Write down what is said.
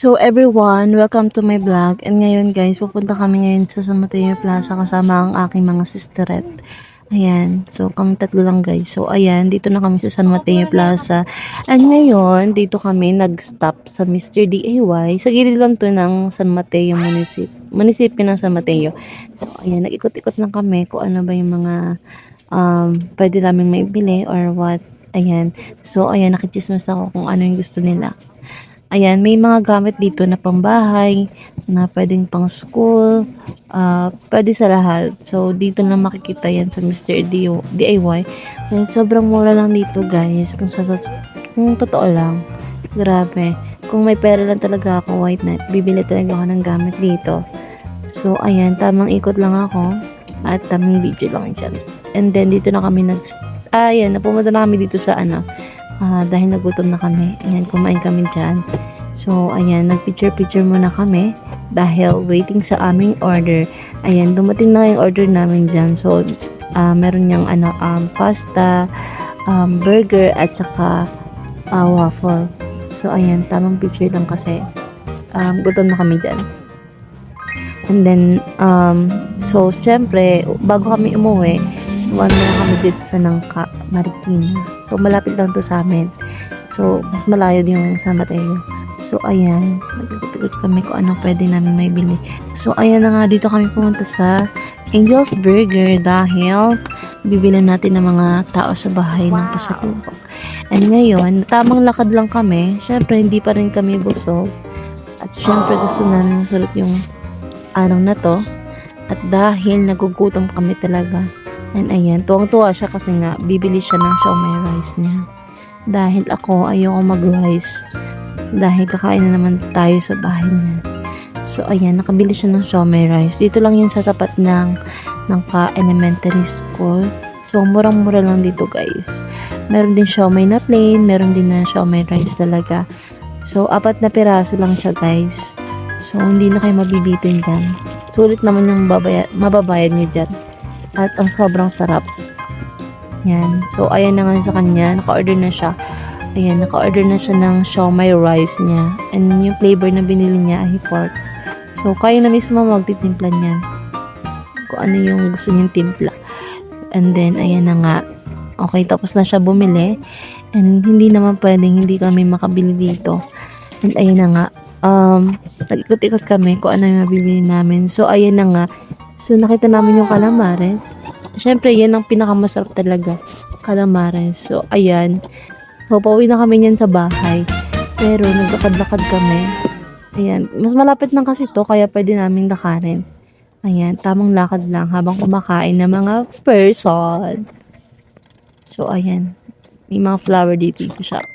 So everyone, welcome to my vlog. And ngayon guys, pupunta kami ngayon sa San Mateo Plaza kasama ang aking mga sisteret. Ayan, so kami tatlo lang guys. So ayan, dito na kami sa San Mateo Plaza. And ngayon, dito kami nag-stop sa Mr. DIY. Sa gilid lang to ng San Mateo munisipyo ng San Mateo. So ayan, nag-ikot-ikot lang kami kung ano ba yung mga pwede namin maibili or what. Ayan, so ayan, nakichismis ako kung ano yung gusto nila. Ayan, may mga gamit dito na pambahay, na pwedeng pang school, pwede sa lahat. So, dito na makikita yan sa Mr. DIY. So, sobrang mura lang dito guys, kung totoo lang. Grabe. Kung may pera lang talaga ako, white net, bibili talaga ako ng gamit dito. So, ayan, tamang ikot lang ako, at tamang video lang dyan. And then, dito na kami napumunta na kami dito sa dahil nagutom na kami. Ayan, kumain kami dyan. So, ayan, nag-picture muna kami dahil waiting sa aming order. Ayan, dumating na yung order namin dyan. So, meron niyang pasta, burger, at saka waffle. So, ayan, tamang picture lang kasi gutom na kami dyan. And then, so, syempre, bago kami umuwi, umano na kami dito sa Nangka, Marikina. So, malapit lang to sa amin. So, mas malayo din yung San Mateo. So, ayan. Nag-ikot kami kung ano pwede namin maibili. So, ayan na nga. Dito kami pumunta sa Angel's Burger dahil bibili natin ng mga tao sa bahay ng pasalubong. And ngayon, tamang lakad lang kami. Syempre, hindi pa rin kami busog. At syempre, gusto namin sulit yung araw na to. At dahil nagugutom kami talaga. And ayan, tuwang-tuwa siya kasi nga bibili siya ng siomai rice niya. Dahil ako ayoko mag-rice. Dahil kakain na naman tayo sa bahay niya. So ayan, nakabili siya ng siomai rice. Dito lang yan sa tapat ng elementary school. So murang-mura lang dito guys. Meron din siomai na plain, meron din na siomai rice talaga. So 4 na piraso lang siya guys. So hindi na kayo mabibitin dyan. Sulit naman yung mababayad niyo dyan. At ang sobrang sarap. Yan. So, ayan na nga sa kanya. Naka-order na siya. Ayan, naka-order na siya ng siomai rice niya. And yung flavor na binili niya ay pork. So, kayo na mismo magtitimpla niyan. Kung ano yung gusto niyong timpla. And then, ayan na nga. Okay, tapos na siya bumili. And hindi naman pwedeng hindi kami makabili dito. And ayan na nga. Nag-ikot-ikot kami kung ano yung mabili namin. So, ayan na nga. So, nakita namin yung calamares. Siyempre, yan ang pinakamasarap talaga. Calamares. So, ayan. So, pauwi na kami niyan sa bahay. Pero, naglakad-lakad kami. Ayan. Mas malapit lang kasi to kaya pwede namin lakarin. Ayan. Tamang lakad lang habang kumakain ng mga person. So, ayan. May mga flower dito sa shop.